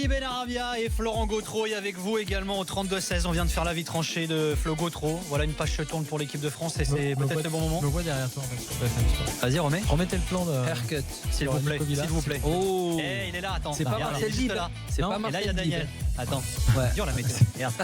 Ali Benarabia et Florent Gautreau. Et avec vous également au 32-16. On vient de faire la vie tranchée de Flo Gautreau. Voilà, une page se tourne pour l'équipe de France et c'est peut-être le bon moment. Je me vois derrière toi en fait. Vas-y, remets. Remettez le plan de Haircut. S'il vous plaît. S'il vous plaît. Oh, Eh, il est là, attends. c'est pas Regarde, Marcel il est juste Dib. là. C'est Non, pas Et là, Marcel il y a Dib. Daniel. Attends. Ouais. Dur la météo. Regarde.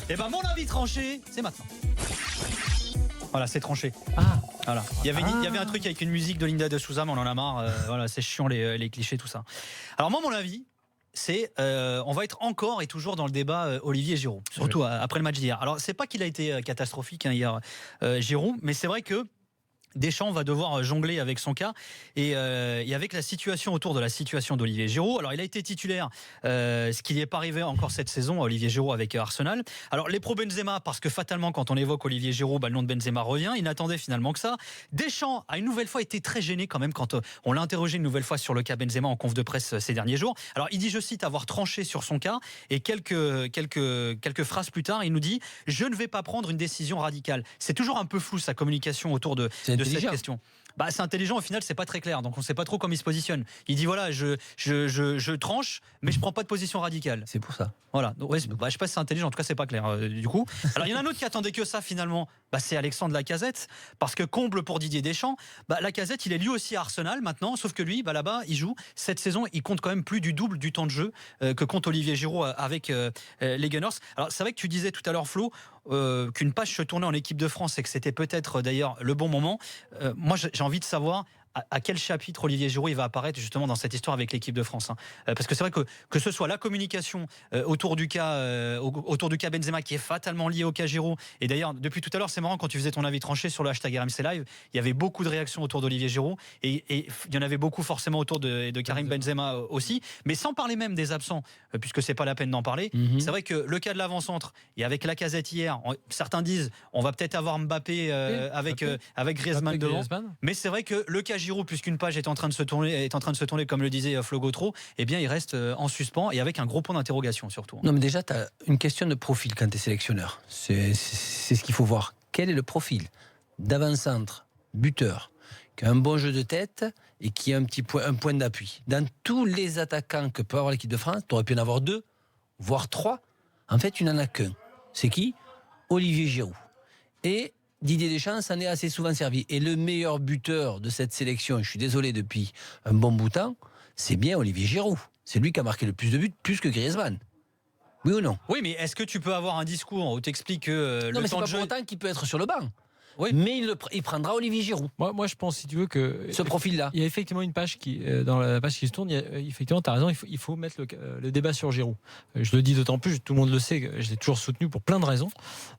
Et ben, mon avis tranché, c'est maintenant. Voilà, c'est tranché. Ah, Voilà. Il y avait un truc avec une musique de Linda de Souza, mais on en a marre. Voilà, c'est chiant les clichés, tout ça. Alors moi, mon avis, c'est on va être encore et toujours dans le débat Olivier Giroud, surtout après le match d'hier. Alors c'est pas qu'il a été catastrophique hier, Giroud, mais c'est vrai que Deschamps va devoir jongler avec son cas et avec la situation autour de la situation d'Olivier Giroud. Alors il a été titulaire, ce qui n'y est pas arrivé encore cette saison, Olivier Giroud avec Arsenal. Alors les pro Benzema, parce que fatalement quand on évoque Olivier Giroud, le nom de Benzema revient. Il n'attendait finalement que ça. Deschamps a une nouvelle fois été très gêné quand même quand on l'a interrogé une nouvelle fois sur le cas Benzema en conf de presse ces derniers jours. Alors il dit, je cite, avoir tranché sur son cas et quelques phrases plus tard, il nous dit « Je ne vais pas prendre une décision radicale ». C'est toujours un peu flou sa communication autour de cette question. Bah, c'est intelligent, au final c'est pas très clair, donc on sait pas trop comment il se positionne. Il dit voilà, je tranche, mais je prends pas de position radicale. C'est pour ça. Voilà, donc, ouais, je sais pas si c'est intelligent, en tout cas c'est pas clair du coup. Alors il y en a un autre qui attendait que ça finalement, c'est Alexandre Lacazette, parce que comble pour Didier Deschamps, Lacazette il est lui aussi à Arsenal maintenant, sauf que lui là-bas il joue, cette saison il compte quand même plus du double du temps de jeu que compte Olivier Giroud avec les Gunners. Alors c'est vrai que tu disais tout à l'heure Flo, qu'une page se tournait en équipe de France et que c'était peut-être d'ailleurs le bon moment. Moi j'ai envie de savoir à quel chapitre Olivier Giroud il va apparaître justement dans cette histoire avec l'équipe de France, parce que c'est vrai que ce soit la communication autour du cas Benzema qui est fatalement lié au cas Giroud, et d'ailleurs depuis tout à l'heure c'est marrant, quand tu faisais ton avis tranché sur le hashtag RMC Live, il y avait beaucoup de réactions autour d'Olivier Giroud et il y en avait beaucoup forcément autour de Karim Benzema aussi, mais sans parler même des absents, puisque c'est pas la peine d'en parler. C'est vrai que le cas de l'avant-centre, et avec Lacazette hier, certains disent on va peut-être avoir Mbappé avec Griezmann devant, mais c'est vrai que le cas Giroud, puisqu'une page est en train de se tourner, comme le disait Flo Gautreau, eh bien il reste en suspens et avec un gros point d'interrogation surtout. Non, mais déjà, tu as une question de profil quand tu es sélectionneur. C'est ce qu'il faut voir. Quel est le profil d'avant-centre, buteur, qui a un bon jeu de tête et qui a un point d'appui? Dans tous les attaquants que peut avoir l'équipe de France, tu aurais pu en avoir 2, voire 3. En fait, tu n'en as qu'un. C'est qui? Olivier Giroud. Et Didier Deschamps s'en est assez souvent servi. Et le meilleur buteur de cette sélection, je suis désolé, depuis un bon bout de temps, c'est bien Olivier Giroud. C'est lui qui a marqué le plus de buts, plus que Griezmann. Oui ou non? Oui, mais est-ce que tu peux avoir un discours où tu expliques que non, le mais temps c'est de pas jeu... pour autant qu'il peut être sur le banc. Oui. Mais il prendra Olivier Giroud. moi je pense, si tu veux, que ce profil-là. Il y a effectivement une page qui, dans la page qui se tourne, effectivement, tu as raison, il faut mettre le débat sur Giroud. Je le dis d'autant plus, tout le monde le sait, je l'ai toujours soutenu pour plein de raisons,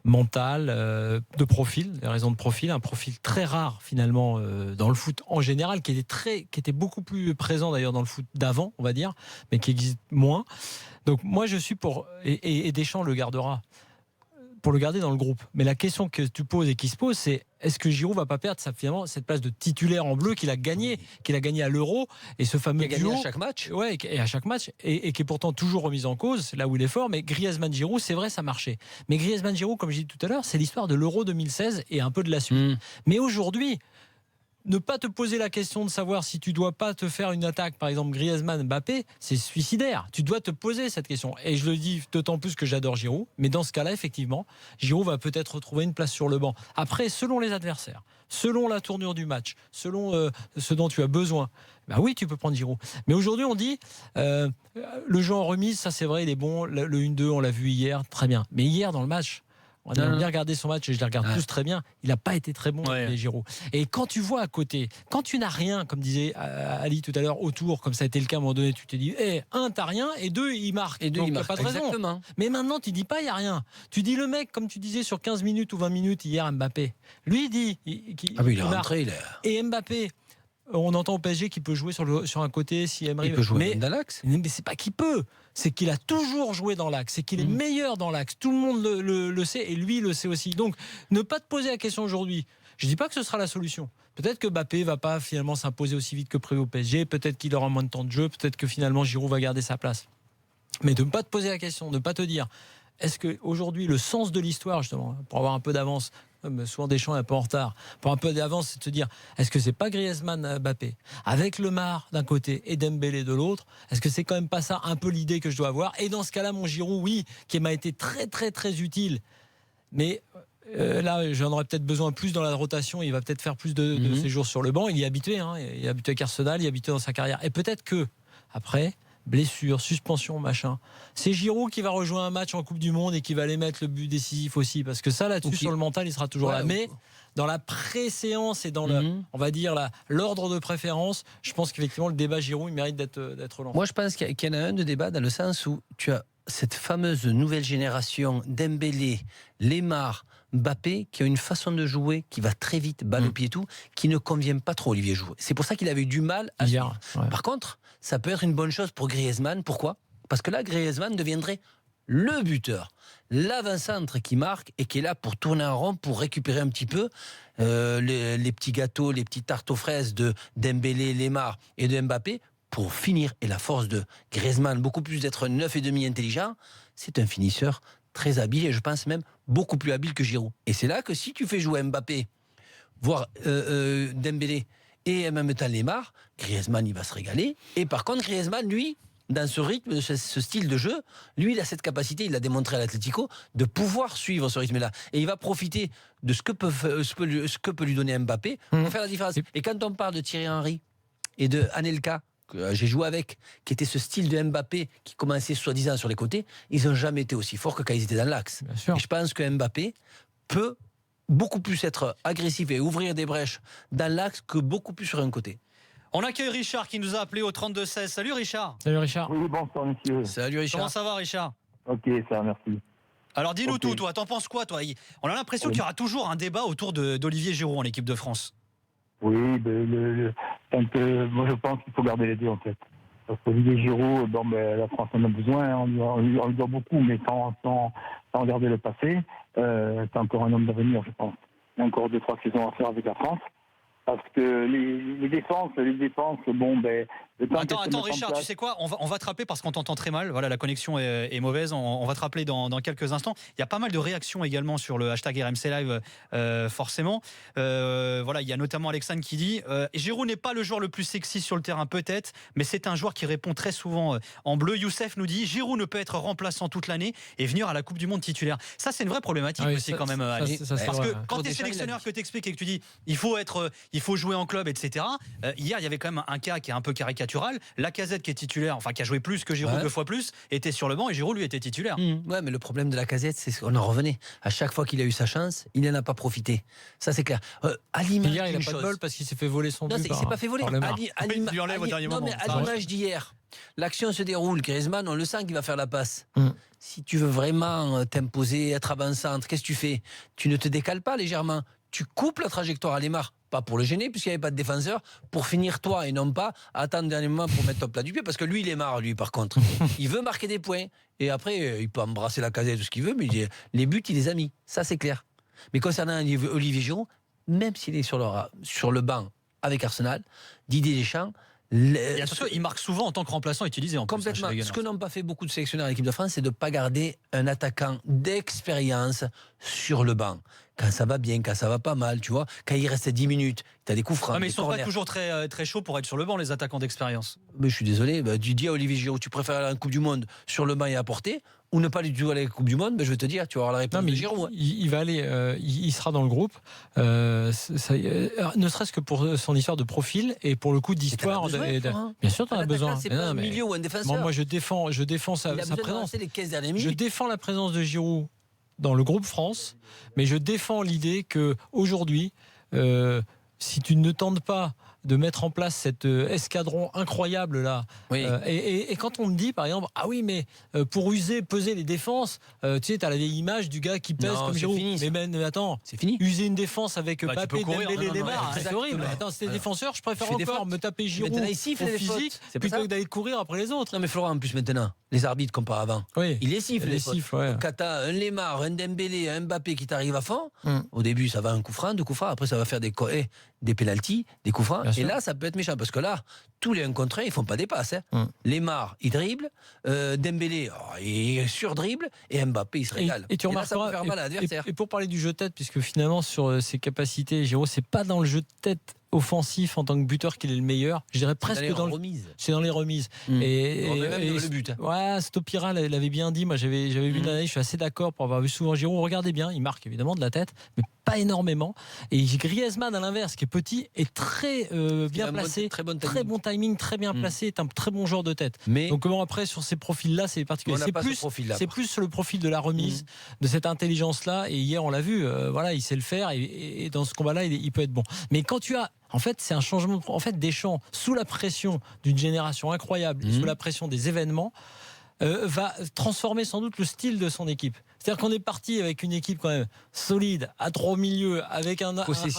mentales, de profil, des raisons de profil, un profil très rare finalement dans le foot en général, qui était beaucoup plus présent d'ailleurs dans le foot d'avant, on va dire, mais qui existe moins. Donc moi je suis pour, et Deschamps le gardera, pour le garder dans le groupe. Mais la question que tu poses et qui se pose, c'est est-ce que Giroud va pas perdre finalement cette place de titulaire en bleu qu'il a gagné à l'Euro, et ce fameux duo, gagné à chaque match. Ouais, et à chaque match, et qui est pourtant toujours remis en cause là où il est fort. Mais Griezmann-Giroud, c'est vrai, ça marchait. Mais Griezmann-Giroud, comme j'ai dit tout à l'heure, c'est l'histoire de l'Euro 2016 et un peu de la suite. Mais aujourd'hui, ne pas te poser la question de savoir si tu dois pas te faire une attaque, par exemple Griezmann-Mbappé, c'est suicidaire. Tu dois te poser cette question. Et je le dis d'autant plus que j'adore Giroud, mais dans ce cas-là, effectivement, Giroud va peut-être retrouver une place sur le banc. Après, selon les adversaires, selon la tournure du match, selon ce dont tu as besoin, ben oui, tu peux prendre Giroud. Mais aujourd'hui, on dit le jeu en remise, ça c'est vrai, il est bon. Le 1-2, on l'a vu hier, très bien. Mais hier, dans le match, on a bien regardé son match et je les regarde tous très bien. Il n'a pas été très bon, les Giroud. Et quand tu vois à côté, quand tu n'as rien, comme disait Ali tout à l'heure, autour, comme ça a été le cas à un moment donné, tu t'es dit, t'as rien, et 2, il marque. Et 2, il marque. Pas de raison. Exactement. Mais maintenant, tu dis pas, il n'y a rien. Tu dis le mec, comme tu disais, sur 15 minutes ou 20 minutes hier, Mbappé. Lui, il dit. Il est rentré, là. Et Mbappé. On entend au PSG qu'il peut jouer sur un côté si Emery. Il peut jouer dans l'axe. Mais c'est pas qu'il peut, c'est qu'il a toujours joué dans l'axe, c'est qu'il est meilleur dans l'axe. Tout le monde le sait et lui le sait aussi. Donc ne pas te poser la question aujourd'hui. Je dis pas que ce sera la solution. Peut-être que Mbappé va pas finalement s'imposer aussi vite que prévu au PSG. Peut-être qu'il aura moins de temps de jeu. Peut-être que finalement Giroud va garder sa place. Mais de ne pas te poser la question, de ne pas te dire est-ce que aujourd'hui le sens de l'histoire justement pour avoir un peu d'avance souvent Deschamps est un peu en retard, pour un peu d'avance, c'est de se dire, est-ce que c'est pas Griezmann, Mbappé, avec Lemar d'un côté et Dembélé de l'autre, est-ce que c'est quand même pas ça un peu l'idée que je dois avoir? Et dans ce cas-là, mon Giroud, oui, qui m'a été très très très utile, mais là, j'en aurais peut-être besoin plus dans la rotation. Il va peut-être faire plus de séjours sur le banc. Il y est habitué. Il est habitué avec Arsenal. Il est habitué dans sa carrière. Et peut-être que, après, blessure, suspension, machin, c'est Giroud qui va rejoindre un match en Coupe du Monde et qui va aller mettre le but décisif aussi. Parce que ça, là-dessus, sur le mental, il sera toujours là. Mais dans la pré-séance et dans on va dire l'ordre de préférence, je pense qu'effectivement, le débat Giroud, il mérite d'être lancé. Moi, je pense qu'il y en a un de débat dans le sens où tu as cette fameuse nouvelle génération Dembélé, Lemar, Mbappé, qui a une façon de jouer qui va très vite, balle au pied et tout, qui ne convient pas trop à Olivier Giroud. C'est pour ça qu'il avait eu du mal à suivre. Par contre, ça peut être une bonne chose pour Griezmann. Pourquoi? Parce que là, Griezmann deviendrait le buteur, l'avant-centre qui marque et qui est là pour tourner en rond, pour récupérer un petit peu les petits gâteaux, les petites tartes aux fraises de Dembélé, Lemar et de Mbappé, pour finir. Et la force de Griezmann, beaucoup plus d'être 9,5 intelligent, c'est un finisseur très habile et je pense même beaucoup plus habile que Giroud. Et c'est là que si tu fais jouer Mbappé, voire Dembélé et en même temps Lemar, Griezmann il va se régaler. Et par contre Griezmann, lui, dans ce rythme, ce style de jeu, lui il a cette capacité, il l'a démontré à l'Atlético, de pouvoir suivre ce rythme-là. Et il va profiter de ce que peut lui donner Mbappé pour faire la différence. Et quand on parle de Thierry Henry et de Anelka, que j'ai joué avec, qui était ce style de Mbappé qui commençait soi-disant sur les côtés, ils n'ont jamais été aussi forts que quand ils étaient dans l'axe. Et je pense que Mbappé peut beaucoup plus être agressif et ouvrir des brèches dans l'axe que beaucoup plus sur un côté. On accueille Richard qui nous a appelé au 32-16. Salut Richard. Salut Richard. Oui, bonsoir monsieur. Salut Richard. Comment ça va Richard? Ok, ça va, merci. Alors dis-nous tout, toi, t'en penses quoi toi? On a l'impression qu'il y aura toujours un débat autour d'Olivier Giroud en équipe de France. Oui, moi je pense qu'il faut garder les deux en fait. Parce qu'Olivier Giroud, la France en a besoin, on lui doit beaucoup, mais sans regarder le passé, c'est encore un homme d'avenir, je pense. Il y a encore 2-3 saisons à faire avec la France. Parce que les défenses, Attends, Richard, tu sais quoi, on va te rappeler parce qu'on t'entend très mal. Voilà, la connexion est mauvaise. On va te rappeler dans quelques instants. Il y a pas mal de réactions également sur le hashtag RMC Live, forcément. Voilà, il y a notamment Alexandre qui dit Giroud n'est pas le joueur le plus sexy sur le terrain, peut-être, mais c'est un joueur qui répond très souvent en bleu. Youssef nous dit Giroud ne peut être remplaçant toute l'année et venir à la Coupe du Monde titulaire. Ça, c'est une vraie problématique aussi, quand même. Parce que quand tu es sélectionneur, que tu expliques et que tu dis il faut jouer en club, etc. Hier, il y avait quand même un cas qui est un peu caricatural. Lacazette qui est titulaire, enfin qui a joué plus que Giroud, 2 fois plus, était sur le banc et Giroud lui était titulaire. Ouais, mais le problème de Lacazette, c'est qu'on en revenait. À chaque fois qu'il a eu sa chance, il n'en a pas profité. Ça, c'est clair. À l'image hier, il n'a pas de bol parce qu'il s'est fait voler son but. Non, il s'est pas fait voler. À l'image d'hier, l'action se déroule. Griezmann, on le sent qu'il va faire la passe. Si tu veux vraiment t'imposer, être avant-centre, qu'est-ce que tu fais? Tu ne te décales pas légèrement. Tu coupes la trajectoire à Lemar, pas pour le gêner puisqu'il n'y avait pas de défenseur, pour finir toi et non pas attendre le dernier moment pour mettre ton plat du pied, parce que lui Lemar, lui par contre, il veut marquer des points et après il peut embrasser la casette, tout ce qu'il veut, mais les buts il les a mis, ça c'est clair. Mais concernant Olivier Giroud, même s'il est sur le banc avec Arsenal, Didier Deschamps, et attention, il marque souvent en tant que remplaçant utilisé en complètement. Plus, ce que n'ont pas fait beaucoup de sélectionneurs à l'équipe de France, c'est de ne pas garder un attaquant d'expérience sur le banc. Quand ça va bien, quand ça va pas mal, tu vois. Quand il reste 10 minutes, tu as des coups francs. Mais ils sont pas toujours très, très chauds pour être sur le banc, les attaquants d'expérience. Mais je suis désolé, tu dis à Olivier Giroud, tu préfères aller à la Coupe du Monde sur le banc et apporter, ou ne pas du tout aller à la Coupe du Monde, je vais te dire, tu vas avoir la réponse de Giroud. Il va aller, il sera dans le groupe, ne serait-ce que pour son histoire de profil et pour le coup d'histoire. Bien sûr, tu en as besoin. C'est pas un milieu ou un défenseur. Moi, je défends sa présence. Les 15 dernières minutes. Je défends la présence de Giroud dans le groupe France, mais je défends l'idée que aujourd'hui, si tu ne tentes pas de mettre en place cet escadron incroyable là, et quand on me dit par exemple mais pour peser les défenses, tu sais, t'as la vieille image du gars qui pèse comme Giroud. Mais attends, c'est fini. User une défense avec Mbappé, Dembélé, Lemar, c'est horrible. Attends, c'était défenseur, je préfère encore me taper Giroud au physique plutôt que d'aller courir après les autres. Non mais Florent, en plus maintenant, les arbitres comme pas avant, il les siffle. Quand t'as un Lemar, un Dembélé, un Mbappé qui t'arrive à fond, au début ça va un coup franc, 2 coups francs, après ça va faire des des pénaltys, des coups francs. Bien Et sûr. là, ça peut être méchant parce que là, tous les 1 contre 1, ils font pas des passes. Lemar, il dribble. Dembélé, il surdribble. Et Mbappé, il se régale. Et tu là, ça peut remarqueras, faire mal à l'adversaire. et pour parler du jeu de tête, puisque finalement sur ses capacités, Giroud, c'est pas dans le jeu de tête offensif en tant que buteur qu'il est le meilleur. Je dirais presque dans le remise. c'est dans les remises. Même Et le but. ouais, Stopira l'avait bien dit. Moi, j'avais vu une analyse. Je suis assez d'accord pour avoir vu souvent Giroud. Regardez bien, il marque évidemment de la tête, mais pas énormément. Et Griezmann, à l'inverse, qui est petit, est très bien placé, très bon timing, très bien placé, est un très bon joueur de tête. Mais Donc comment après sur ces profils-là, c'est particulier. C'est plus sur le profil de la remise, de cette intelligence-là. Et hier, on l'a vu. Voilà, il sait le faire. Et dans ce combat-là, il peut être bon. Mais quand tu as en fait, c'est un changement. En fait, Deschamps, sous la pression d'une génération incroyable, et sous la pression des événements, va transformer sans doute le style de son équipe. C'est-à-dire qu'on est parti avec une équipe quand même solide, à 3 au milieu, avec un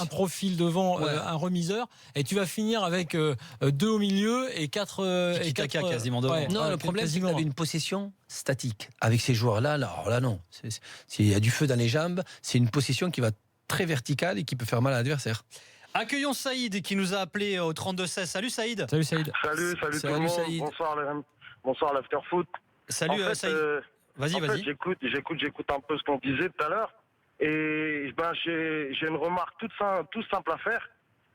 profil devant, un remiseur, et tu vas finir avec 2 au milieu et 4 quasiment devant. Non, le problème, c'est qu'il avait une possession statique. Avec ces joueurs-là, alors là, non. Il y a du feu dans les jambes. C'est une possession qui va très verticale et qui peut faire mal à l'adversaire. Accueillons Saïd qui nous a appelé au 32-16. Salut Saïd. Salut Saïd. Salut tout le monde. Saïd. Bonsoir l'Afterfoot. Salut en fait, Saïd. Vas-y. J'écoute un peu ce qu'on disait tout à l'heure. Et j'ai une remarque toute simple à faire.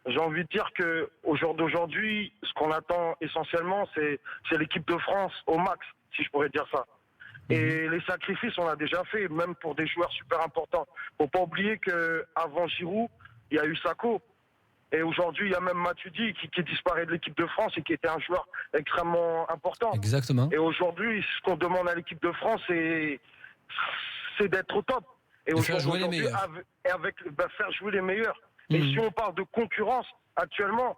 J'ai envie de dire qu'au jour d'aujourd'hui, ce qu'on attend essentiellement, c'est l'équipe de France au max, si je pourrais dire ça. Et les sacrifices, on l'a déjà fait, même pour des joueurs super importants. Faut pas oublier qu'avant Giroud, il y a eu Sakho. Et aujourd'hui, il y a même Matuidi qui disparaît de l'équipe de France et qui était un joueur extrêmement important. Exactement. Et aujourd'hui, ce qu'on demande à l'équipe de France, c'est d'être au top. Et de faire jouer les meilleurs. Faire jouer les meilleurs. Et si on parle de concurrence, actuellement,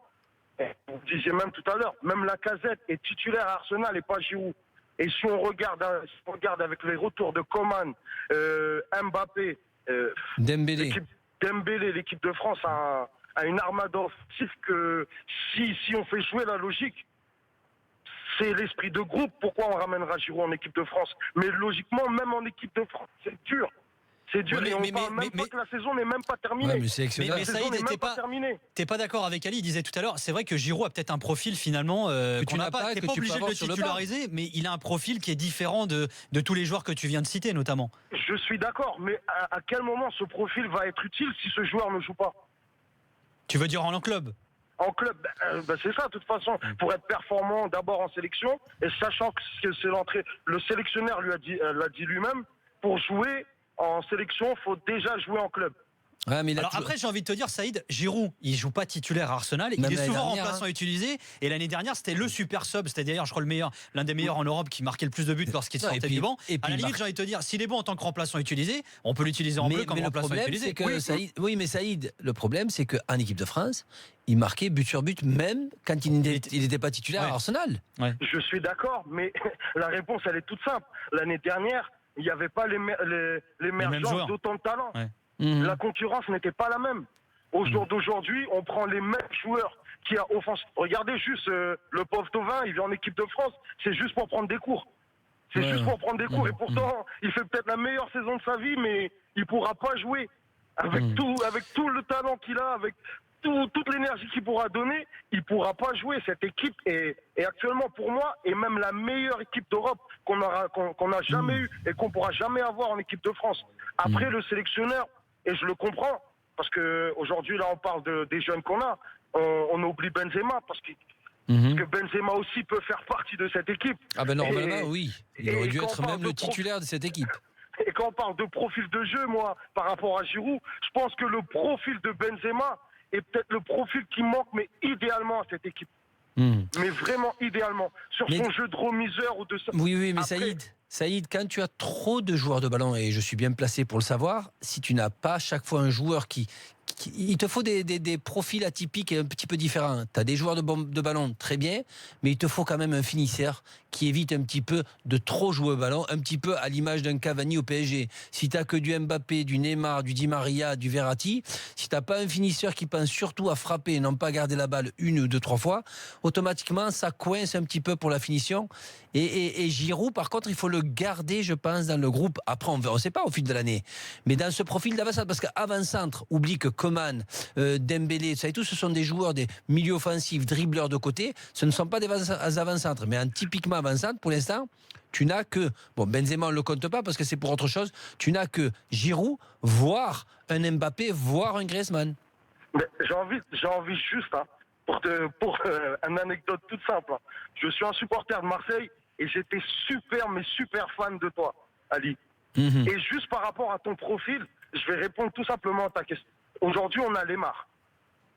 vous disiez même tout à l'heure, même Lacazette est titulaire à Arsenal et pas Giroud. Et si on regarde avec les retours de Coman, Mbappé, Dembélé, l'équipe de France a une armada offensive que si on fait jouer la logique, c'est l'esprit de groupe. Pourquoi on ramènera Giroud en équipe de France? Mais logiquement, même en équipe de France, c'est dur. C'est dur, et on parle même pas que la saison n'est même pas terminée. Mais c'est excellent. Mais Saïd, t'es pas d'accord avec Ali, il disait tout à l'heure, c'est vrai que Giroud a peut-être un profil finalement qu'on n'a pas, t'es pas obligé de le titulariser, mais il a un profil qui est différent de tous les joueurs que tu viens de citer notamment. Je suis d'accord, mais à quel moment ce profil va être utile si ce joueur ne joue pas? Tu veux dire en club? En club, c'est ça de toute façon, pour être performant d'abord en sélection, et sachant que c'est l'entrée, le sélectionneur l'a dit lui-même, pour jouer en sélection, il faut déjà jouer en club. Ouais, mais alors après, j'ai envie de te dire, Saïd, Giroud, il joue pas titulaire à Arsenal, il est souvent remplaçant utilisé, et l'année dernière, c'était le super sub, c'était d'ailleurs, je crois, l'un des meilleurs en Europe qui marquait le plus de buts lorsqu'il sortait du banc. À la limite, j'ai envie de te dire, s'il est bon en tant que remplaçant utilisé, on peut l'utiliser en bleu comme remplaçant utilisé. Mais Saïd, le problème, c'est qu'en équipe de France, il marquait but sur but, même quand il n'était pas titulaire à Arsenal. Ouais. Je suis d'accord, mais la réponse, elle est toute simple. L'année dernière, il n'y avait pas l'émergence d'autant de talent. Ouais. La concurrence n'était pas la même. Au jour d'aujourd'hui, on prend les mêmes joueurs qui a offensive. Regardez juste le pauvre Thauvin, il vient en équipe de France, c'est juste pour prendre des cours. Juste pour prendre des cours. Et pourtant, il fait peut-être la meilleure saison de sa vie, mais il ne pourra pas jouer. Avec tout le talent qu'il a, avec toute l'énergie qu'il pourra donner, il ne pourra pas jouer. Cette équipe est actuellement, pour moi, est même la meilleure équipe d'Europe qu'on n'a jamais eue et qu'on ne pourra jamais avoir en équipe de France. Après, le sélectionneur, et je le comprends, parce qu'aujourd'hui, là, on parle des jeunes qu'on a, on oublie Benzema, parce que Benzema aussi peut faire partie de cette équipe. Ah ben normalement, oui. Il aurait dû être même le titulaire de cette équipe. Et quand on parle de profil de jeu, moi, par rapport à Giroud, je pense que le profil de Benzema est peut-être le profil qui manque, mais idéalement à cette équipe. Mais vraiment idéalement. Sur son jeu de remiseur ou de... Oui, mais après... Saïd, quand tu as trop de joueurs de ballon, et je suis bien placé pour le savoir, si tu n'as pas chaque fois un joueur il te faut des profils atypiques et un petit peu différents. Tu as des joueurs de ballon, très bien, mais il te faut quand même un finisseur qui évite un petit peu de trop jouer au ballon, un petit peu à l'image d'un Cavani au PSG. Si tu n'as que du Mbappé, du Neymar, du Di Maria, du Verratti, si tu n'as pas un finisseur qui pense surtout à frapper et non pas garder la balle 1 ou 2, 3 fois, automatiquement, ça coince un petit peu pour la finition. Et Giroud, par contre, il faut le garder, je pense, dans le groupe. Après, on ne sait pas au fil de l'année. Mais dans ce profil d'avant-centre, parce qu'avant-centre, oublie que Coman Coman, Dembélé, ça et tout, ce sont des joueurs, des milieux offensifs, dribbleurs de côté. Ce ne sont pas des avant-centres. Mais typiquement avant-centre, pour l'instant, tu n'as que... Bon, Benzema, on ne le compte pas parce que c'est pour autre chose. Tu n'as que Giroud, voire un Mbappé, voire un Griezmann. J'ai envie juste, pour une anecdote toute simple. Je suis un supporter de Marseille et j'étais super fan de toi, Ali. Et juste par rapport à ton profil, je vais répondre tout simplement à ta question. Aujourd'hui, on a Lemar.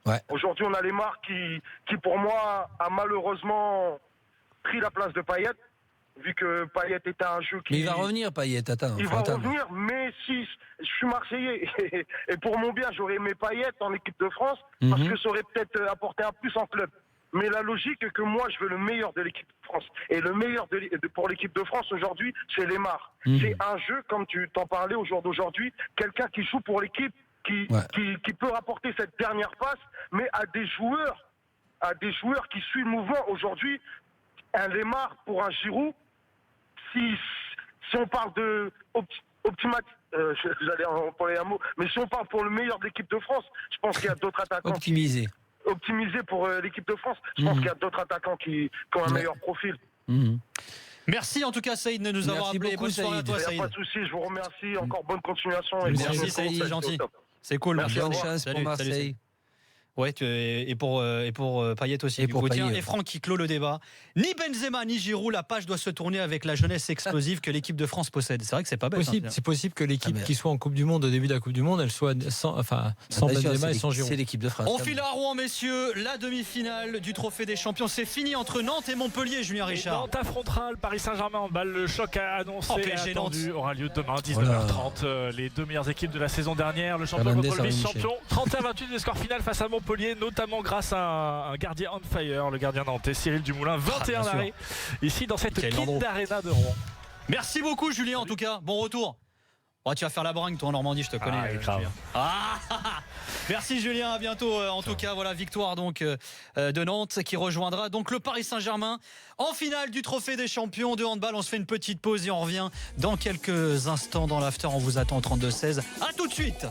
Ouais. Aujourd'hui, on a Lemar qui, pour moi, a malheureusement pris la place de Payet. Vu que Payet était un jeu qui... Mais il va revenir, Payet, attends. Il va revenir, mais si je suis Marseillais, et pour mon bien, j'aurais aimé Payet en équipe de France, parce que ça aurait peut-être apporté un plus en club. Mais la logique est que moi, je veux le meilleur de l'équipe de France. Et le meilleur pour l'équipe de France aujourd'hui, c'est Lemar. C'est un jeu, comme tu t'en parlais au jour d'aujourd'hui, quelqu'un qui joue pour l'équipe, qui peut rapporter cette dernière passe, mais à des joueurs qui suivent le mouvement. Aujourd'hui, un Lemar pour un Giroud, si on parle de j'allais employer un mot, mais si on parle pour le meilleur de l'équipe de France, je pense qu'il y a d'autres attaquants. Optimisé Pour l'équipe de France, je pense qu'il y a d'autres attaquants qui ont un meilleur profil. Merci en tout cas Saïd de nous avoir appelé. Bonne soirée à toi Saïd. Pas de soucis, je vous remercie. Encore bonne continuation. Merci Saïd, c'est gentil. C'est cool. Merci. Bonne chance pour Marseille. Ouais, et pour Payet aussi. Et pour Payet. Et Franck qui clôt le débat. Ni Benzema ni Giroud, la page doit se tourner avec la jeunesse explosive que l'équipe de France possède. C'est vrai que c'est pas bête. C'est possible que l'équipe qui soit en Coupe du Monde au début de la Coupe du Monde, elle soit sans Benzema et sans Giroud. C'est l'équipe de France. On file à Rouen, messieurs. La demi-finale du Trophée des Champions, c'est fini entre Nantes et Montpellier, Julien Richard. Nantes affrontera le Paris Saint-Germain en balle. Le choc a annoncé attendu aura lieu demain 19h30. Voilà. Les deux meilleures équipes de la saison dernière. Le champion contre le vice-champion. 31-28 le score final face à Montpellier, notamment grâce à un gardien on fire, le gardien nantais Cyril Dumoulin, 21 arrêts ici dans cette Kind Arena de Rouen. Merci beaucoup Julien en tout cas, bon retour. Oh, tu vas faire la bringue toi en Normandie, je te connais. Julien. Merci Julien, à bientôt. En tout cas, voilà, victoire donc de Nantes qui rejoindra donc le Paris Saint-Germain en finale du Trophée des Champions de handball. On se fait une petite pause et on revient dans quelques instants dans l'after. On vous attend au 32-16. À tout de suite.